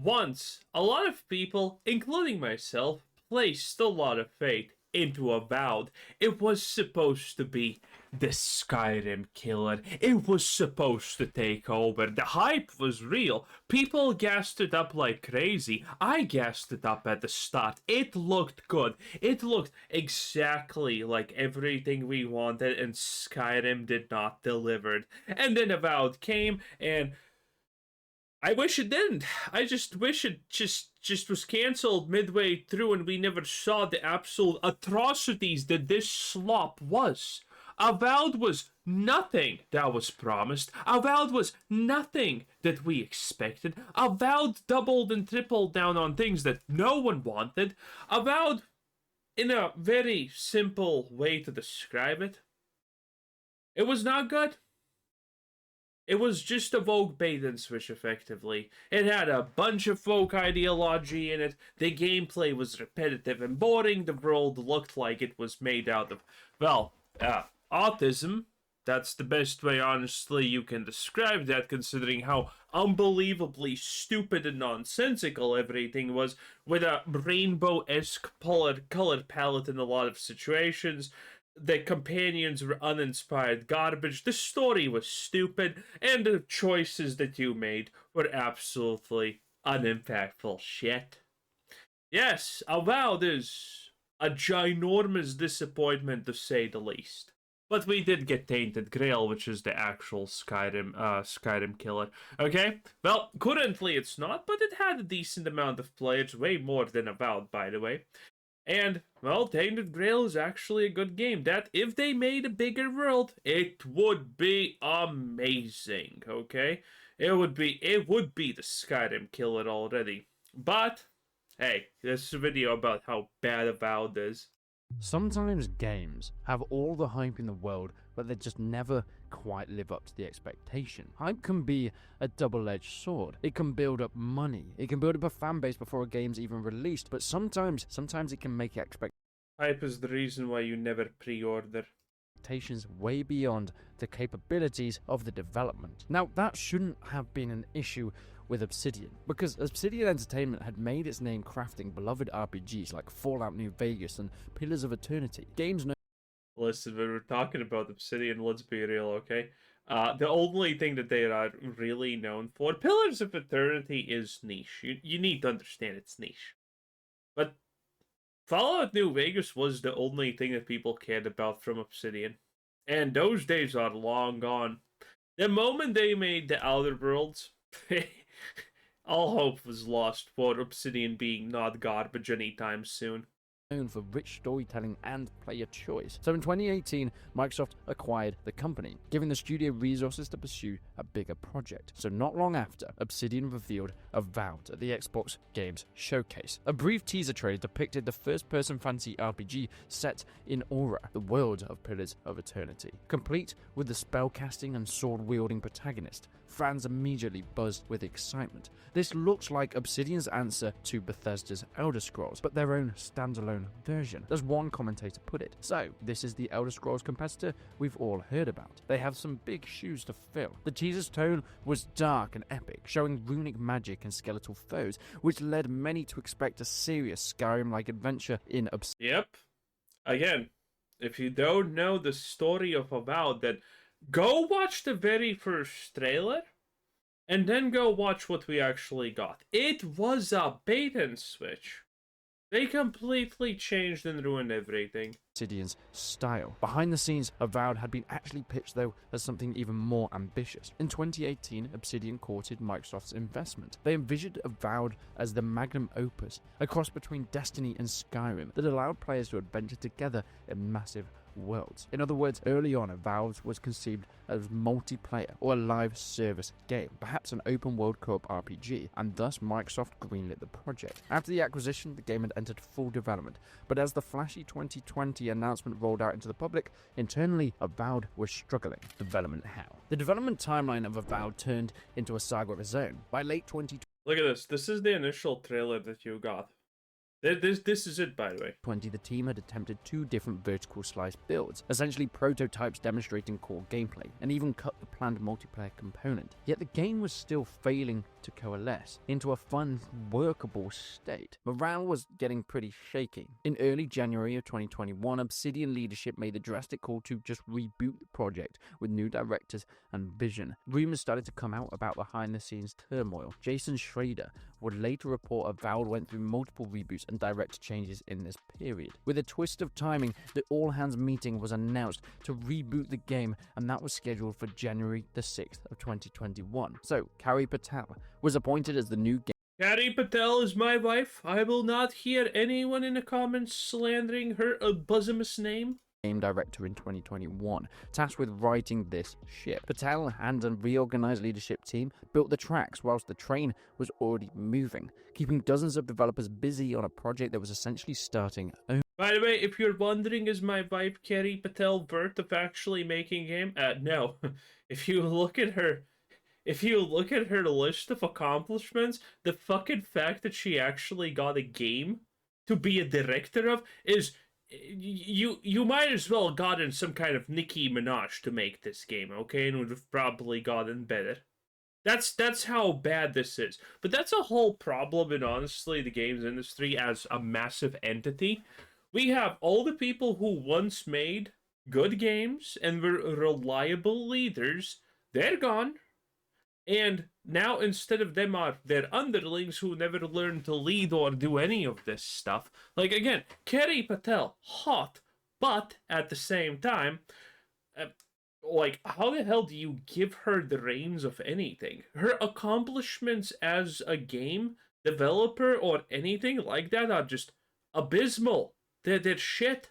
Once, a lot of people, including myself, placed a lot of faith into Avowed. It was supposed to be the Skyrim killer. It was supposed to take over. The hype was real. People gassed it up like crazy. I gassed it up at the start. It looked good. It looked exactly like everything we wanted, and Skyrim did not deliver. And then Avowed came, and I wish it didn't. I just wish it just was canceled midway through and we never saw the absolute atrocities that this slop was. Avowed was nothing that was promised. Avowed was nothing that we expected. Avowed doubled and tripled down on things that no one wanted. Avowed, in a very simple way to describe it, it was not good. It was just a Vogue bait and switch, effectively. It had a bunch of folk ideology in it, the gameplay was repetitive and boring, the world looked like it was made out of, well, autism. That's the best way, honestly, you can describe that, considering how unbelievably stupid and nonsensical everything was, with a rainbow-esque color palette in a lot of situations. The companions were uninspired garbage, the story was stupid, and the choices that you made were absolutely unimpactful shit. Yes, Avowed is a ginormous disappointment to say the least. But we did get Tainted Grail, which is the actual Skyrim killer. Okay? Well, currently it's not, but it had a decent amount of players, way more than Avowed, by the way. And, well, Tainted Grail is actually a good game. That, if they made a bigger world, it would be amazing, okay? It would be the Skyrim killer already. But, hey, this is a video about how bad Avowed is. Sometimes games have all the hype in the world, but they just never quite live up to the expectation. Hype can be a double-edged sword. It can build up money. It can build up a fan base before a game's even released, but sometimes it can make Hype is the reason why you never pre-order. Expectations way beyond the capabilities of the development. Now, that shouldn't have been an issue with Obsidian, because Obsidian Entertainment had made its name crafting beloved RPGs like Fallout New Vegas and Pillars of Eternity. Games known. Listen, when we're talking about Obsidian, let's be real, okay? The only thing that they are really known for, Pillars of Eternity, is niche. You need to understand it's niche. But Fallout New Vegas was the only thing that people cared about from Obsidian. And those days are long gone. The moment they made the Outer Worlds, all hope was lost for Obsidian being not garbage anytime soon. Known for rich storytelling and player choice. So in 2018, Microsoft acquired the company, giving the studio resources to pursue a bigger project. So not long after, Obsidian revealed Avowed at the Xbox Games Showcase. A brief teaser trailer depicted the first-person fantasy RPG set in Aura, the world of Pillars of Eternity. Complete with the spellcasting and sword-wielding protagonist, fans immediately buzzed with excitement. This looks like Obsidian's answer to Bethesda's Elder Scrolls, but their own standalone version, as one commentator put it. So, this is the Elder Scrolls competitor we've all heard about. They have some big shoes to fill. The teaser's tone was dark and epic, showing runic magic and skeletal foes, which led many to expect a serious Skyrim-like adventure in Obsidian. Yep. Again, if you don't know the story of Avowed, then go watch the very first trailer, and then go watch what we actually got. It was a bait and switch. They completely changed and ruined everything. Obsidian's style. Behind the scenes, Avowed had been actually pitched, though, as something even more ambitious. In 2018, Obsidian courted Microsoft's investment. They envisioned Avowed as the magnum opus, a cross between Destiny and Skyrim that allowed players to adventure together in massive worlds. In other words, early on, Avowed was conceived as multiplayer or a live service game, perhaps an open world co-op RPG, and thus Microsoft greenlit the project. After the acquisition, the game had entered full development, but as the flashy 2020 announcement rolled out into the public, internally Avowed was struggling. Development how? The development timeline of Avowed turned into a saga of its own. By late 2020, Look at this. This is the initial trailer that you got. This is it, by the way. 20, the team had attempted 2 different vertical slice builds, essentially prototypes demonstrating core gameplay, and even cut the planned multiplayer component. Yet the game was still failing to coalesce into a fun, workable state. Morale was getting pretty shaky. In early January of 2021, Obsidian leadership made the drastic call to just reboot the project with new directors and vision. Rumors started to come out about behind-the-scenes turmoil. Jason Schrader would later report Avowed went through multiple reboots and direct changes in this period. With a twist of timing, the all-hands meeting was announced to reboot the game, and that was scheduled for January the 6th of 2021. So, Carrie Patel was appointed as the new game. Carrie Patel is my wife. I will not hear anyone in the comments slandering her bosomous name. Game director in 2021, tasked with righting this ship. Patel and a reorganized leadership team built the tracks whilst the train was already moving, keeping dozens of developers busy on a project that was essentially starting over. By the way, if you're wondering, is my wife Carrie Patel worth of actually making a game? No. If you look at her list of accomplishments, the fucking fact that she actually got a game to be a director of is... You might as well gotten some kind of Nicki Minaj to make this game, okay? And would have probably gotten better. That's how bad this is. But that's a whole problem in, honestly, the games industry as a massive entity. We have all the people who once made good games and were reliable leaders. They're gone. And now, instead of them, are their underlings who never learned to lead or do any of this stuff. Like, again, Carrie Patel, hot, but at the same time, like, how the hell do you give her the reins of anything? Her accomplishments as a game developer or anything like that are just abysmal. They're shit.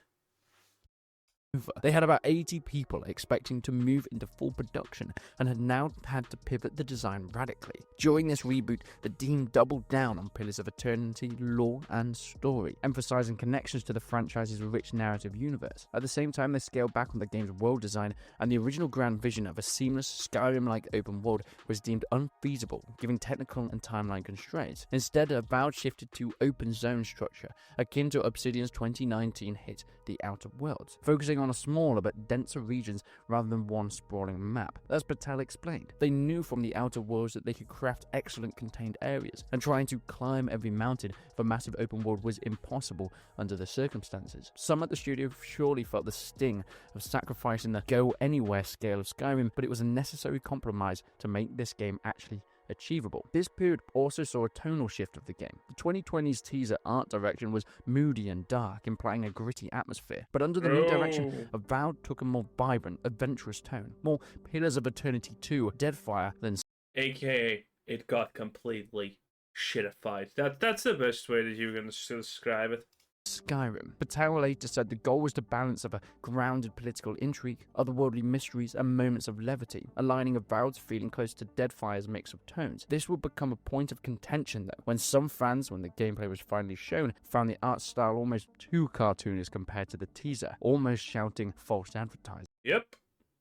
They had about 80 people expecting to move into full production and had now had to pivot the design radically. During this reboot, the team doubled down on pillars of eternity, lore, and story, emphasizing connections to the franchise's rich narrative universe. At the same time, they scaled back on the game's world design, and the original grand vision of a seamless Skyrim-like open world was deemed unfeasible, given technical and timeline constraints. Instead, Avowed shifted to open zone structure, akin to Obsidian's 2019 hit The Outer Worlds, focusing on a smaller but denser regions rather than one sprawling map. As Patel explained, they knew from The Outer Worlds that they could craft excellent contained areas, and trying to climb every mountain for massive open world was impossible under the circumstances. Some at the studio surely felt the sting of sacrificing the go-anywhere scale of Skyrim, but it was a necessary compromise to make this game actually achievable. This period also saw a tonal shift of the game. The 2020's teaser art direction was moody and dark, implying a gritty atmosphere. But under the new direction, Avowed took a more vibrant, adventurous tone. More Pillars of Eternity 2, Deadfire than... AKA, it got completely shitified. That's the best way that you're going to describe it. Skyrim. Patel later said the goal was to balance of a grounded political intrigue, otherworldly mysteries, and moments of levity, aligning Avowed's feeling close to Deadfire's mix of tones. This would become a point of contention, though, when some fans, when the gameplay was finally shown, found the art style almost too cartoonish compared to the teaser, almost shouting false advertising. Yep,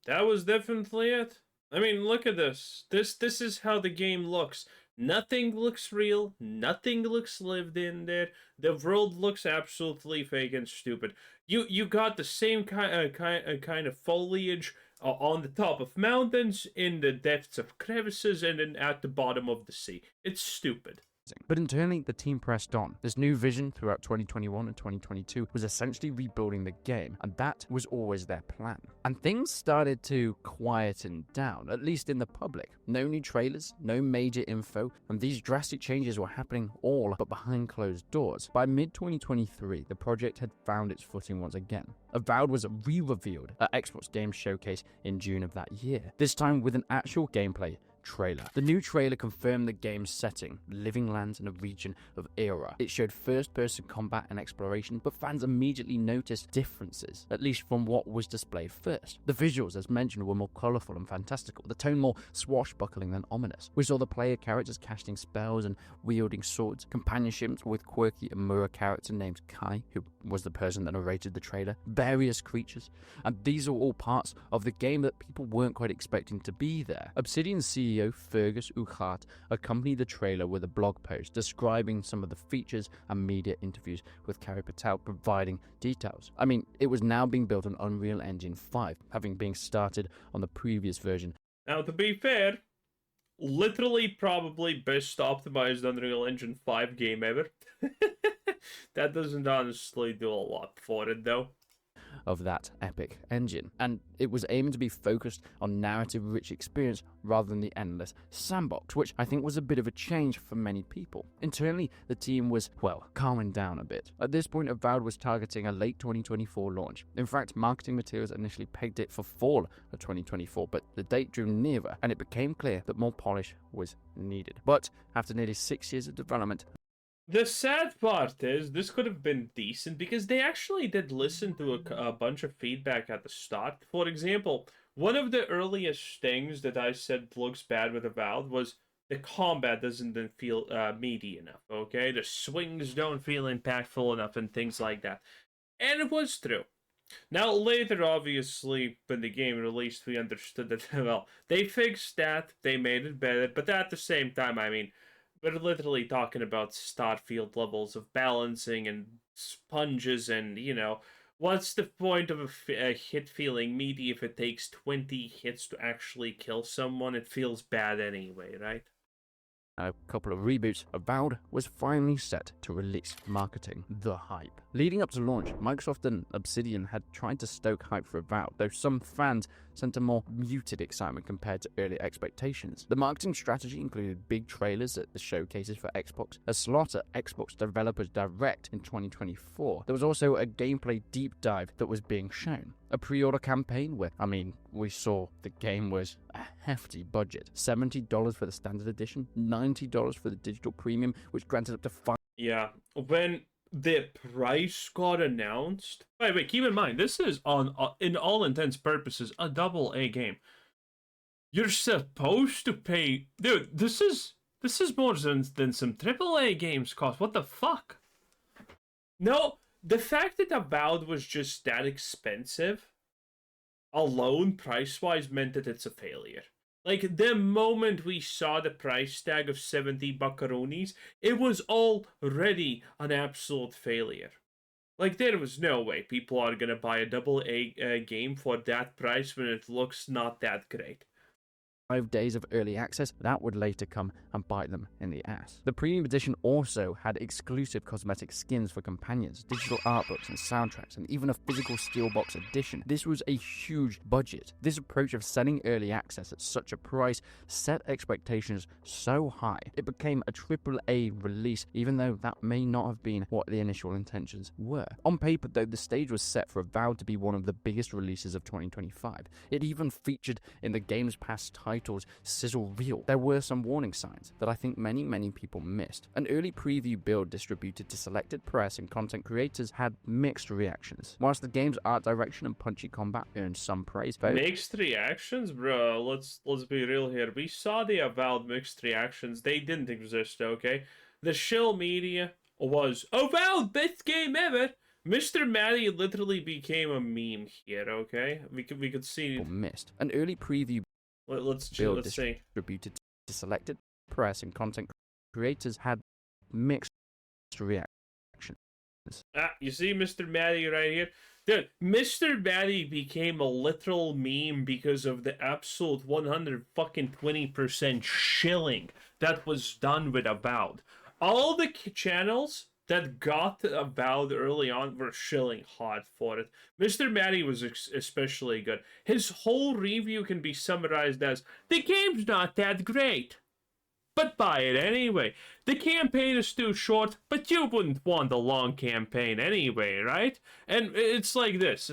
that was definitely it. I mean, look at this. This is how the game looks. Nothing looks real. Nothing looks lived in there. The world looks absolutely fake and stupid. You got the same kind of foliage on the top of mountains, in the depths of crevices, and then at the bottom of the sea. It's stupid. But internally, the team pressed on. This new vision throughout 2021 and 2022 was essentially rebuilding the game, and that was always their plan. And things started to quieten down, at least in the public. No new trailers, no major info, and these drastic changes were happening all but behind closed doors. By mid-2023, the project had found its footing once again. Avowed was re-revealed at Xbox Games Showcase in June of that year, this time with an actual gameplay trailer. The new trailer confirmed the game's setting, living lands in a region of Era. It showed first-person combat and exploration, but fans immediately noticed differences, at least from what was displayed first. The visuals, as mentioned, were more colourful and fantastical, the tone more swashbuckling than ominous. We saw the player characters casting spells and wielding swords, companionships with quirky Emiru character named Kai, who was the person that narrated the trailer, various creatures, and these are all parts of the game that people weren't quite expecting to be there. Obsidian CEO CEO Fergus Uchart accompanied the trailer with a blog post describing some of the features and media interviews, with Carrie Patel providing details. I mean, it was now being built on Unreal Engine 5, having been started on the previous version. Now, to be fair, literally probably best optimized Unreal Engine 5 game ever. That doesn't honestly do a lot for it, though. Of that epic engine, and it was aiming to be focused on narrative-rich experience rather than the endless sandbox, which I think was a bit of a change for many people. Internally, the team was, well, calming down a bit. At this point, Avowed was targeting a late 2024 launch. In fact, marketing materials initially pegged it for fall of 2024, but the date drew nearer, and it became clear that more polish was needed. But after nearly 6 years of development, the sad part is, this could have been decent because they actually did listen to a bunch of feedback at the start. For example, one of the earliest things that I said looks bad with Avowed was the combat doesn't feel meaty enough, okay? The swings don't feel impactful enough and things like that. And it was true. Now, later, obviously, when the game released, we understood that, well, they fixed that, they made it better, but at the same time, I mean, we're literally talking about Starfield levels of balancing and sponges and, you know, what's the point of a hit feeling meaty if it takes 20 hits to actually kill someone? It feels bad anyway, right? A couple of reboots, Avowed was finally set to release, marketing the hype. Leading up to launch, Microsoft and Obsidian had tried to stoke hype for Avowed, though some fans sent a more muted excitement compared to early expectations. The marketing strategy included big trailers at the showcases for Xbox, a slot at Xbox Developers Direct in 2024. There was also a gameplay deep dive that was being shown. A pre-order campaign where, I mean, we saw the game was a hefty budget. $70 for the standard edition, $90 for the digital premium, which granted up to 5. Yeah, when the price got announced... Wait, keep in mind, this is, in all intents purposes, a AA game. You're supposed to pay... Dude, this is more than some AAA games cost. What the fuck? No, the fact that Avowed was just that expensive alone, price-wise, meant that it's a failure. Like, the moment we saw the price tag of 70 buckaroonies, it was already an absolute failure. Like, there was no way people are gonna buy a AA game for that price when it looks not that great. 5 days of early access, that would later come and bite them in the ass. The premium edition also had exclusive cosmetic skins for companions, digital art books and soundtracks, and even a physical steelbox edition. This was a huge budget. This approach of selling early access at such a price set expectations so high. It became a AAA release, even though that may not have been what the initial intentions were. On paper, though, the stage was set for Avowed to be one of the biggest releases of 2025. It even featured in the Game's Pass titles sizzle reel. There were some warning signs that I think many people missed. An early preview build distributed to selected press and content creators had mixed reactions. Whilst the game's art direction and punchy combat earned some praise, mixed reactions, bro. Let's be real here. We saw the Avowed mixed reactions. They didn't exist, okay? The shill media was Avowed best game ever. Mr. Maddie literally became a meme here, okay? We could see missed. An early preview let's see. Distributed to selected press and content creators had mixed reactions. You see Mr. Maddie right here? Dude, Mr. Maddie became a literal meme because of the absolute 120% shilling that was done with Avowed. All the channels that got Avowed early on were shilling hard for it. Mr. Maddie was especially good. His whole review can be summarized as, the game's not that great, but buy it anyway. The campaign is too short, but you wouldn't want a long campaign anyway, right? And it's like this,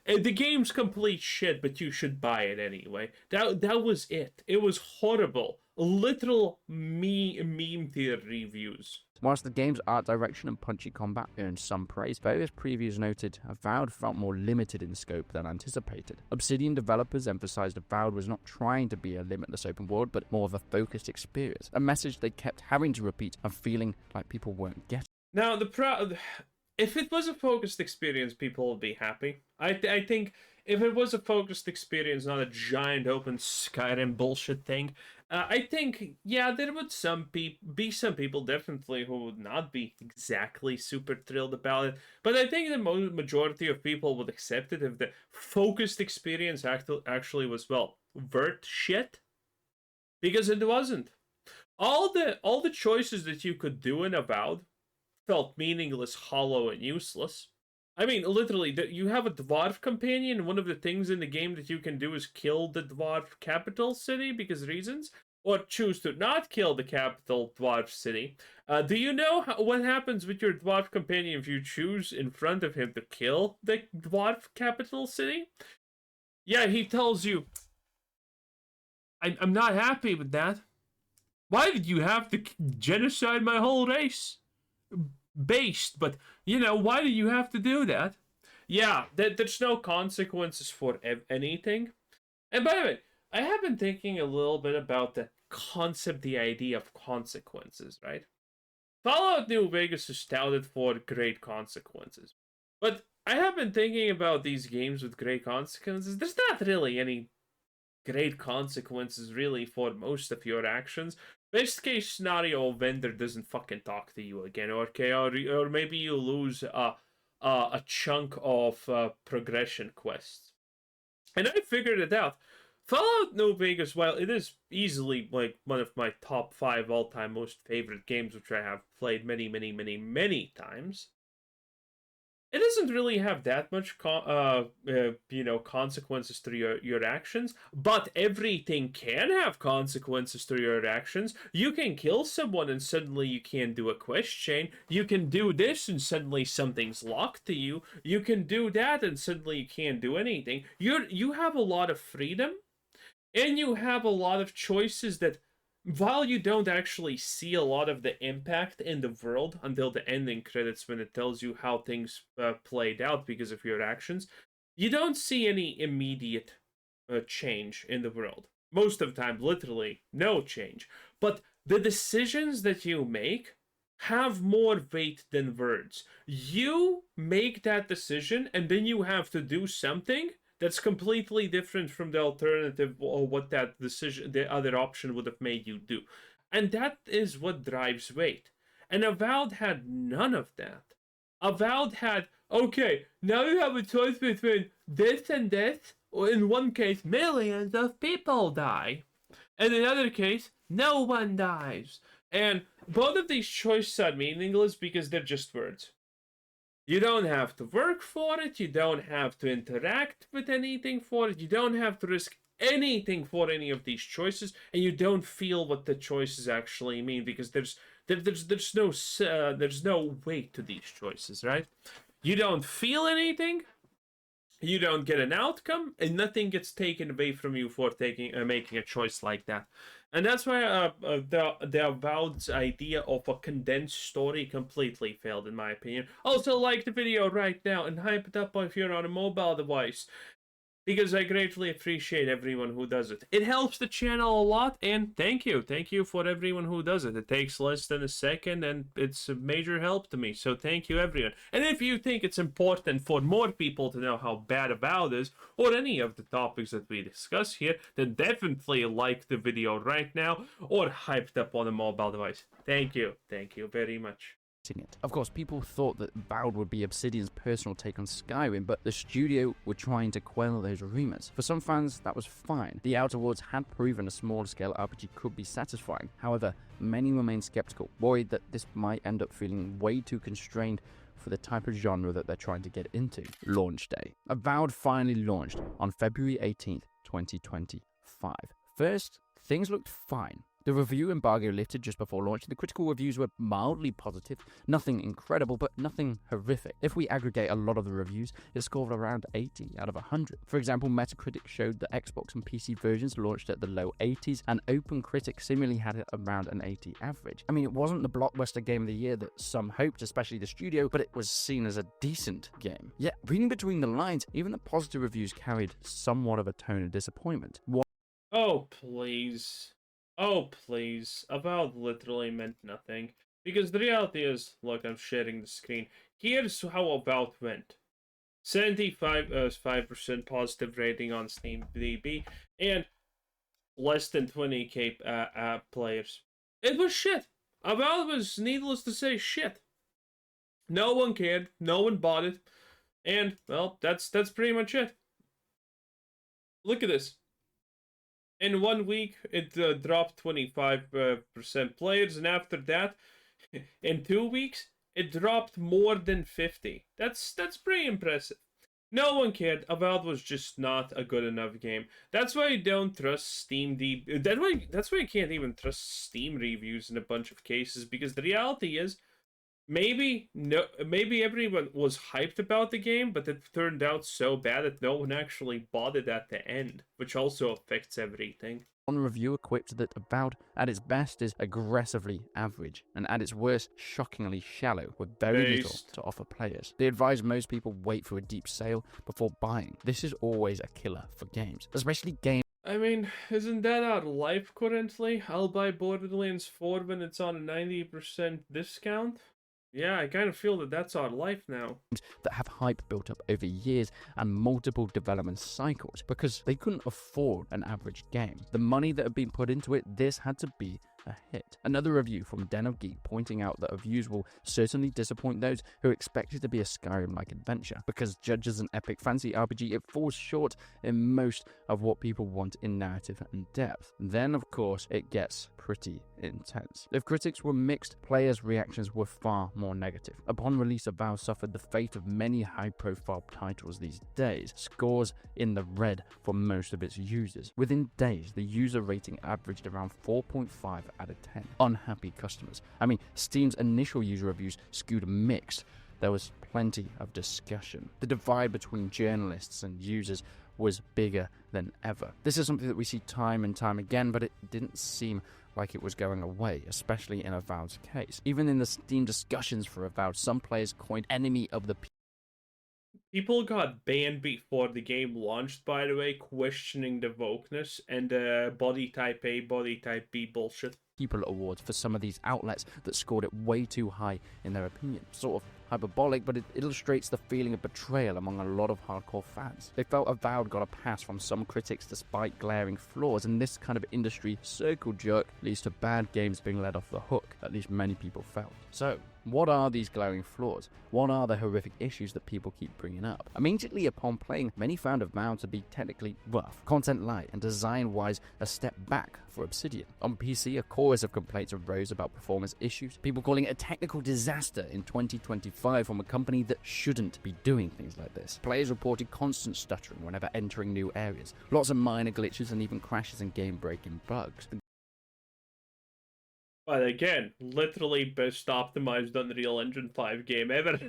the game's complete shit, but you should buy it anyway. That was it. It was horrible. Literal meme tier reviews. Whilst the game's art direction and punchy combat earned some praise, various previews noted Avowed felt more limited in scope than anticipated. Obsidian developers emphasized Avowed was not trying to be a limitless open world, but more of a focused experience, a message they kept having to repeat and feeling like people weren't getting. Now, if it was a focused experience, people would be happy. I think if it was a focused experience, not a giant open Skyrim bullshit thing, I think, yeah, there would be some people definitely who would not be exactly super thrilled about it. But I think the majority of people would accept it if the focused experience actually was, well, worth shit, because it wasn't. All the choices that you could do in Avowed felt meaningless, hollow, and useless. I mean, literally, you have a dwarf companion, and one of the things in the game that you can do is kill the dwarf capital city because reasons, or choose to not kill the capital dwarf city. Do you know what happens with your dwarf companion if you choose in front of him to kill the dwarf capital city? Yeah, he tells you, I'm not happy with that. Why did you have to genocide my whole race? Based, but why do you have to do that? Yeah, there's no consequences for anything. And by the way, I have been thinking a little bit about the concept, the idea of consequences, right? Fallout New Vegas is touted for great consequences, but I have been thinking about these games with great consequences. There's not really any great consequences really for most of your actions. Best case scenario, a vendor doesn't fucking talk to you again, okay? Or maybe you lose a chunk of progression quests. And I figured it out. Fallout New Vegas, while it is easily like one of my top 5 all-time most favorite games, which I have played many, many, many, many times, it doesn't really have that much consequences to your actions, but everything can have consequences to your actions. You can kill someone and suddenly you can't do a quest chain. You can do this and suddenly something's locked to you. You can do that and suddenly you can't do anything. You have a lot of freedom, and you have a lot of choices that, while you don't actually see a lot of the impact in the world until the ending credits when it tells you how things played out because of your actions, you don't see any immediate change in the world. Most of the time, literally no change. But the decisions that you make have more weight than words. You make that decision and then you have to do something that's completely different from the alternative or what that decision, the other option would have made you do. And that is what drives weight. And Avowed had none of that. Avowed had, okay, now you have a choice between this and this, or in one case, millions of people die. And in another case, no one dies. And both of these choices are meaningless because they're just words. You don't have to work for it, you don't have to interact with anything for it, you don't have to risk anything for any of these choices, and you don't feel what the choices actually mean because there's no weight to these choices, right? You don't feel anything, you don't get an outcome, and nothing gets taken away from you for making a choice like that. And that's why the Avowed's idea of a condensed story completely failed, in my opinion. Also, like the video right now and hype it up if you're on a mobile device, because I greatly appreciate everyone who does it. It helps the channel a lot, and thank you. Thank you for everyone who does it. It takes less than a second, and it's a major help to me, so thank you, everyone. And if you think it's important for more people to know how bad Avowed is, or any of the topics that we discuss here, then definitely like the video right now, or hyped up on a mobile device. Thank you. Thank you very much. It. Of course, people thought that Avowed would be Obsidian's personal take on Skyrim, but the studio were trying to quell those rumors. For some fans, that was fine. The Outer Worlds had proven a smaller-scale RPG could be satisfying. However, many remained skeptical, worried that this might end up feeling way too constrained for the type of genre that they're trying to get into. Launch day. Avowed finally launched on February 18th, 2025. First, things looked fine. The review embargo lifted just before launch. The critical reviews were mildly positive, nothing incredible, but nothing horrific. If we aggregate a lot of the reviews, it scored around 80 out of 100. For example, Metacritic showed that Xbox and PC versions launched at the low 80s, and OpenCritic similarly had it around an 80 average. I mean, it wasn't the blockbuster game of the year that some hoped, especially the studio, but it was seen as a decent game. Yet, reading between the lines, even the positive reviews carried somewhat of a tone of disappointment. Oh, please. Oh, please. Avowed literally meant nothing. Because the reality is, look, I'm sharing the screen. Here's how Avowed went. 75% positive rating on Steam DB, and less than 20k players. It was shit. Avowed was, needless to say, shit. No one cared. No one bought it. And, well, that's pretty much it. Look at this. In 1 week, it dropped 25% players, and after that, in 2 weeks, it dropped more than 50. That's pretty impressive. No one cared. Avowed was just not a good enough game. That's why I don't trust Steam that's why I can't even trust Steam reviews in a bunch of cases, because the reality is maybe everyone was hyped about the game, but it turned out so bad that no one actually bought it at the end, which also affects everything. One reviewer quipped that Avowed at its best is aggressively average, and at its worst, shockingly shallow, with very little to offer players. They advise most people wait for a deep sale before buying. This is always a killer for games, especially games. I mean, isn't that our life currently? I'll buy Borderlands 4 when it's on a 90% discount. Yeah, I kind of feel that that's our life now. That have hype built up over years and multiple development cycles because they couldn't afford an average game. The money that had been put into it, this had to be a hit. Another review from Den of Geek pointing out that reviews will certainly disappoint those who expect it to be a Skyrim-like adventure, because judged as an epic fantasy RPG, it falls short in most of what people want in narrative and depth. Then, of course, it gets pretty intense. If critics were mixed, players' reactions were far more negative. Upon release, Avowed suffered the fate of many high-profile titles these days, scores in the red for most of its users. Within days, the user rating averaged around 4.5 out of 10. Unhappy customers. I mean, Steam's initial user reviews skewed mixed. There was plenty of discussion. The divide between journalists and users was bigger than ever. This is something that we see time and time again, but it didn't seem like it was going away, especially in Avowed's case. Even in the Steam discussions for Avowed, some players coined enemy of the people got banned before the game launched, by the way, questioning the wokeness and body type A, body type B bullshit. People awards for some of these outlets that scored it way too high in their opinion. Sort of hyperbolic, but it illustrates the feeling of betrayal among a lot of hardcore fans. They felt Avowed got a pass from some critics despite glaring flaws, and this kind of industry circle jerk leads to bad games being let off the hook, at least many people felt. So, what are these glaring flaws? What are the horrific issues that people keep bringing up? Immediately upon playing, many found Avowed to be technically rough, content light, and design-wise a step back for Obsidian. On PC, a chorus of complaints arose about performance issues, people calling it a technical disaster in 2025 from a company that shouldn't be doing things like this. Players reported constant stuttering whenever entering new areas, lots of minor glitches and even crashes and game-breaking bugs. But again, literally best optimized Unreal Engine 5 game ever.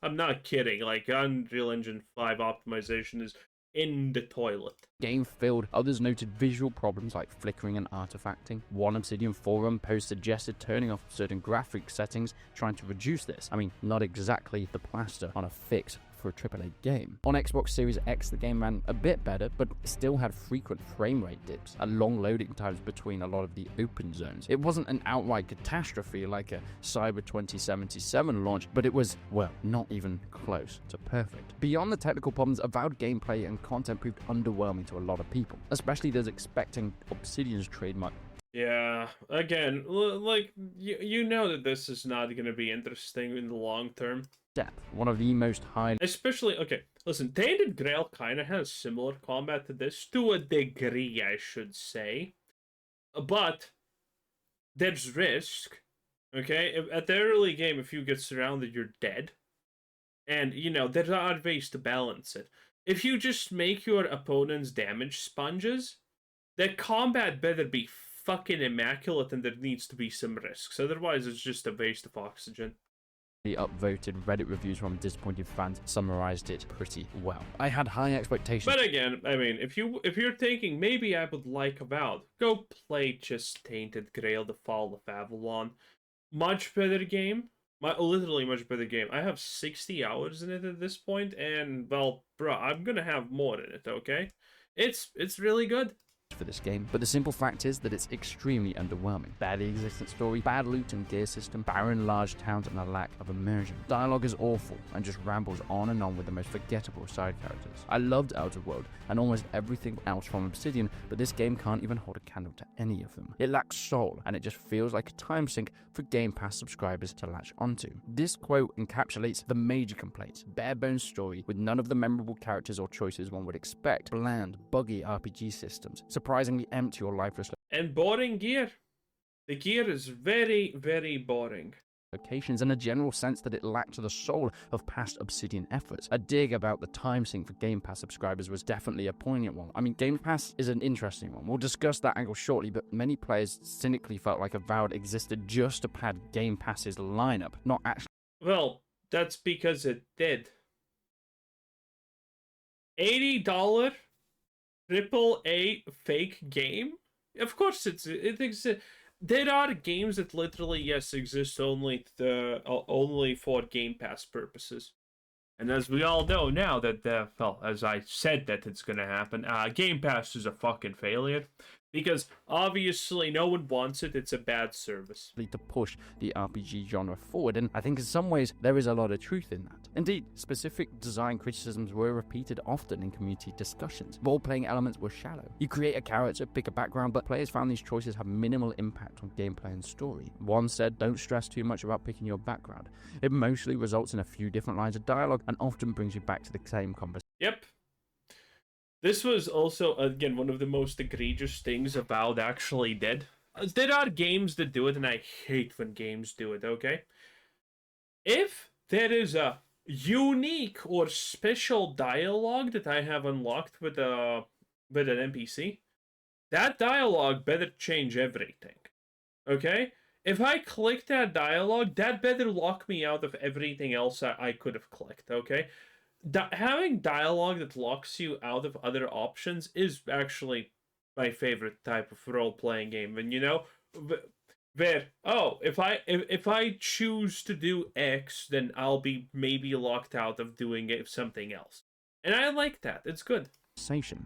I'm not kidding. Like, Unreal Engine 5 optimization is in the toilet. Game failed. Others noted visual problems like flickering and artifacting. One Obsidian forum post suggested turning off certain graphic settings, trying to reduce this. I mean, not exactly the plaster on a fix for a AAA game. On Xbox Series X, the game ran a bit better, but still had frequent frame rate dips and long loading times between a lot of the open zones. It wasn't an outright catastrophe like a Cyber 2077 launch, but it was, well, not even close to perfect. Beyond the technical problems, Avowed gameplay and content proved underwhelming to a lot of people, especially those expecting Obsidian's trademark. Yeah, again, like, you know that this is not going to be interesting in the long term. Depth, one of the most high. Especially, okay, listen, Tainted Grail kind of has similar combat to this, to a degree, I should say. But there's risk, okay? At the early game, if you get surrounded, you're dead. And, you know, there are ways to balance it. If you just make your opponent's damage sponges, the combat better be fucking immaculate and there needs to be some risks. Otherwise, it's just a waste of oxygen. The upvoted Reddit reviews from disappointed fans summarized it pretty well. I had high expectations. But again, I mean, if you're thinking maybe I would like Avowed, go play just Tainted Grail: The Fall of Avalon. Much better game. Literally much better game. I have 60 hours in it at this point, and well, bro, I'm gonna have more in it. Okay, it's really good. for this game, but the simple fact is that it's extremely underwhelming. Barely existent story, bad loot and gear system, barren large towns, and a lack of immersion. Dialogue is awful and just rambles on and on with the most forgettable side characters. I loved Outer World and almost everything else from Obsidian, but this game can't even hold a candle to any of them. It lacks soul, and it just feels like a time sink for Game Pass subscribers to latch onto. This quote encapsulates the major complaints: bare bones story with none of the memorable characters or choices one would expect, bland, buggy RPG systems, surprisingly empty or lifeless and boring gear. The gear is very, very boring. locations, and a general sense that it lacked the soul of past Obsidian efforts. A dig about the time sink for Game Pass subscribers was definitely a poignant one. I mean, Game Pass is an interesting one. We'll discuss that angle shortly, but many players cynically felt like Avowed existed just to pad Game Pass's lineup, not actually. Well, that's because it did. $80 AAA fake game? Of course it exists. There are games that literally, yes, exist only for Game Pass purposes. And as we all know now that, well, as I said that it's gonna happen, Game Pass is a fucking failure. Because obviously no one wants it, it's a bad service. To push the RPG genre forward, and I think in some ways there is a lot of truth in that. Indeed, specific design criticisms were repeated often in community discussions. Role-playing elements were shallow. You create a character, pick a background, but players found these choices have minimal impact on gameplay and story. One said, don't stress too much about picking your background. It mostly results in a few different lines of dialogue and often brings you back to the same conversation. Yep. This was also, again, one of the most egregious things Avowed actually did. There are games that do it, and I hate when games do it, okay? If there is a unique or special dialogue that I have unlocked with an NPC, that dialogue better change everything, okay? If I click that dialogue, that better lock me out of everything else I could have clicked, okay? Having dialogue that locks you out of other options is actually my favorite type of role-playing game. And if I choose to do X, then I'll be maybe locked out of doing something else. And I like that. It's good.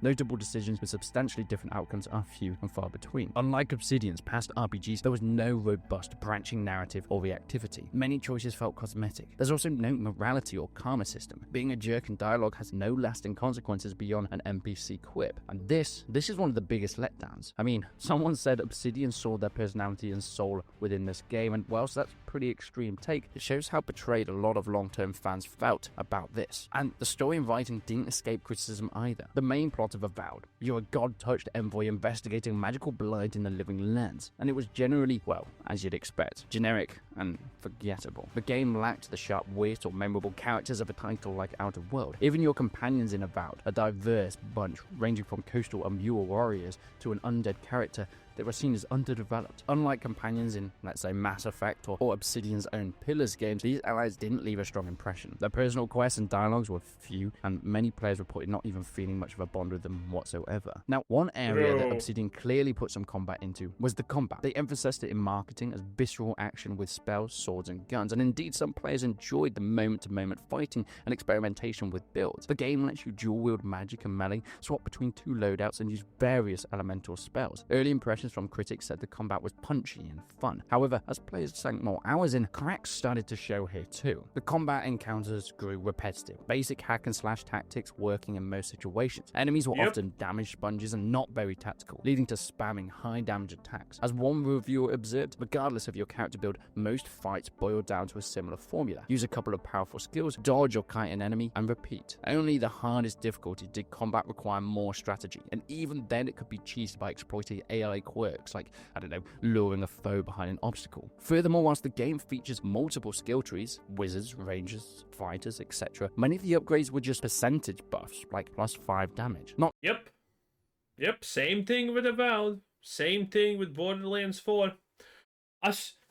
Notable decisions with substantially different outcomes are few and far between. Unlike Obsidian's past RPGs, there was no robust branching narrative or reactivity. Many choices felt cosmetic. There's also no morality or karma system. Being a jerk in dialogue has no lasting consequences beyond an NPC quip. And this is one of the biggest letdowns. I mean, someone said Obsidian saw their personality and soul within this game, and whilst that's a pretty extreme take, it shows how betrayed a lot of long-term fans felt about this. And the story and writing didn't escape criticism either. The main plot of Avowed: you're a god-touched envoy investigating magical blood in the living lands, and it was generally, well, as you'd expect, generic and forgettable. The game lacked the sharp wit or memorable characters of a title like Outer World. Even your companions in Avowed, a diverse bunch ranging from coastal Emiru warriors to an undead character, they were seen as underdeveloped. Unlike companions in, let's say, Mass Effect or Obsidian's own Pillars games, these allies didn't leave a strong impression. Their personal quests and dialogues were few, and many players reported not even feeling much of a bond with them whatsoever. Now, one area that Obsidian clearly put some combat into was the combat. They emphasized it in marketing as visceral action with spells, swords, and guns, and indeed some players enjoyed the moment-to-moment fighting and experimentation with builds. The game lets you dual-wield magic and melee, swap between two loadouts, and use various elemental spells. Early impressions from critics said the combat was punchy and fun. However, as players sank more hours in, cracks started to show here too. The combat encounters grew repetitive, basic hack and slash tactics working in most situations. Enemies were often damage sponges and not very tactical, leading to spamming high damage attacks. As one reviewer observed, regardless of your character build, most fights boiled down to a similar formula. Use a couple of powerful skills, dodge or kite an enemy, and repeat. Only the hardest difficulty did combat require more strategy, and even then it could be cheesed by exploiting AI quirks like, I don't know, luring a foe behind an obstacle. Furthermore, whilst the game features multiple skill trees, wizards, rangers, fighters, etc., many of the upgrades were just percentage buffs, like +5 damage. Not Yep, same thing with Avowed. Same thing with Borderlands 4.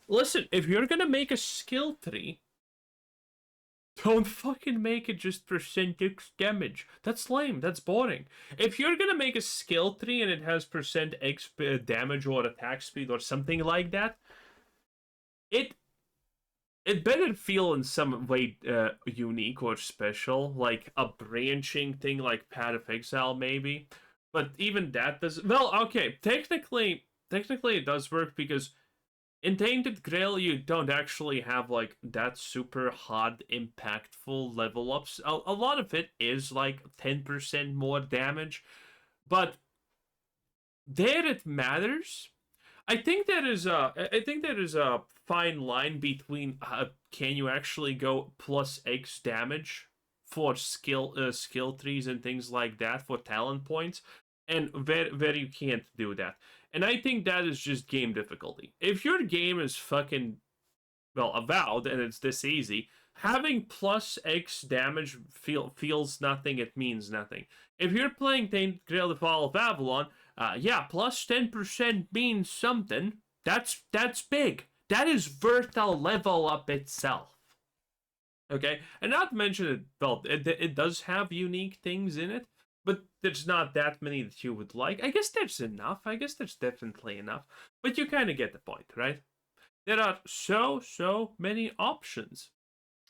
Listen, if you're gonna make a skill tree, don't fucking make it just %X damage. That's lame. That's boring. If you're gonna make a skill tree and it has %X damage or attack speed or something like that, it better feel in some way unique or special, like a branching thing like Path of Exile maybe, But even that does well. Okay, technically it does work because in Tainted Grail you don't actually have like that super hard impactful level ups. A lot of it is like 10% more damage, but there it matters. I think there is a fine line between can you actually go plus X damage for skill trees and things like that for talent points, and where you can't do that. And I think that is just game difficulty. If your game is fucking well Avowed and it's this easy, having plus X damage feels nothing. It means nothing. If you're playing Tainted Grail: The Fall of Avalon, yeah, plus 10% means something. That's big. That is worth a level up itself. Okay, and not to mention it. Well, it does have unique things in it, but there's not that many that you would like. I guess there's enough. I guess there's definitely enough. But you kind of get the point, right? There are so many options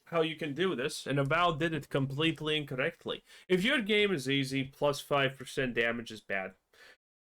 how you can do this, and Avowed did it completely incorrectly. If your game is easy, plus 5% damage is bad.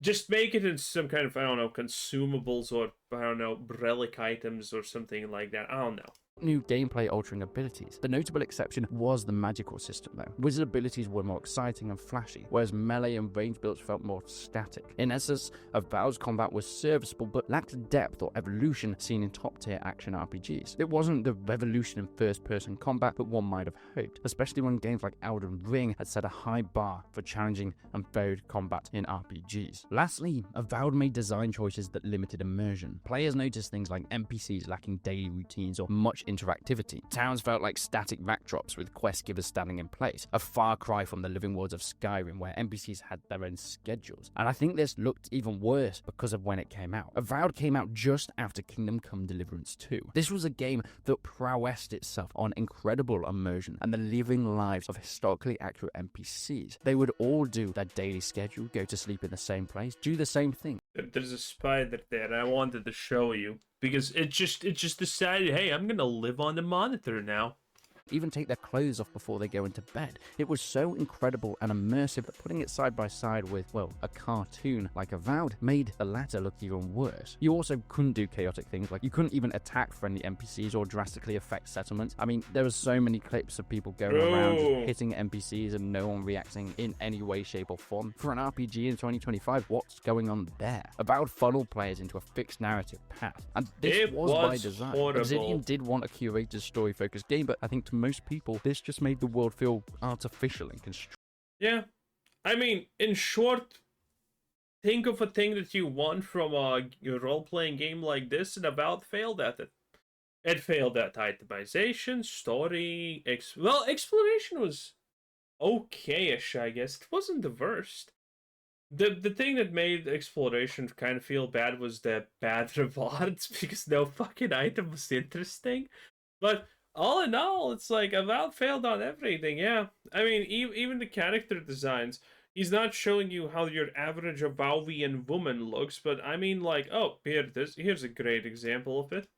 Just make it in some kind of, I don't know, consumables or, I don't know, relic items or something like that. I don't know. New gameplay altering abilities. The notable exception was the magical system though. Wizard abilities were more exciting and flashy, whereas melee and range builds felt more static. In essence, Avowed's combat was serviceable but lacked depth or evolution seen in top tier action RPGs. It wasn't the revolution in first person combat that one might have hoped, especially when games like Elden Ring had set a high bar for challenging and varied combat in RPGs. Lastly, Avowed made design choices that limited immersion. Players noticed things like NPCs lacking daily routines or much interactivity. Towns felt like static backdrops with quest givers standing in place, a far cry from the living worlds of Skyrim where NPCs had their own schedules. And I think this looked even worse because of when it came out. Avowed came out just after Kingdom Come Deliverance 2. This was a game that prowessed itself on incredible immersion and the living lives of historically accurate NPCs. They would all do their daily schedule, go to sleep in the same place, do the same thing. There's a spider there I wanted to show you because it just decided, hey, I'm gonna live on the monitor now. Even take their clothes off before they go into bed. It was so incredible and immersive that putting it side by side with, well, a cartoon like Avowed made the latter look even worse. You also couldn't do chaotic things, like you couldn't even attack friendly NPCs or drastically affect settlements. I mean, there were so many clips of people going around just hitting NPCs and no one reacting in any way, shape or form. For an RPG in 2025, what's going on there? Avowed funneled players into a fixed narrative path, and this was by design. Horrible. Obsidian did want a curated story-focused game, but I think to most people, this just made the world feel artificial and constrained. Yeah. I mean, in short, think of a thing that you want from a role-playing game like this, and Avowed failed at it. It failed at itemization, story, well, exploration was okay-ish, I guess. It wasn't the worst. The thing that made exploration kind of feel bad was the bad rewards, because no fucking item was interesting. But all in all, it's like Avowed failed on everything, yeah. I mean, even the character designs, he's not showing you how your average Avowian woman looks, but I mean, like, oh, here's a great example of it.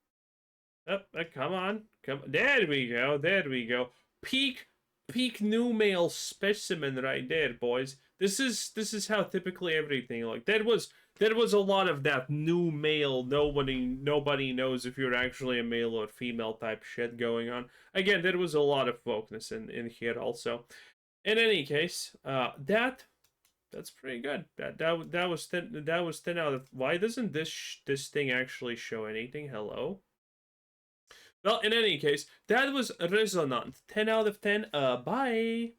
Come on. There we go. Peak new male specimen right there, boys. This is how typically everything like there was a lot of that new male nobody knows if you're actually a male or female type shit going on. Again, there was a lot of wokeness in here also. In any case, that's pretty good. That was 10 out of. Why doesn't this thing actually show anything? Hello. Well, in any case, that was Resonant. 10 out of 10. Bye.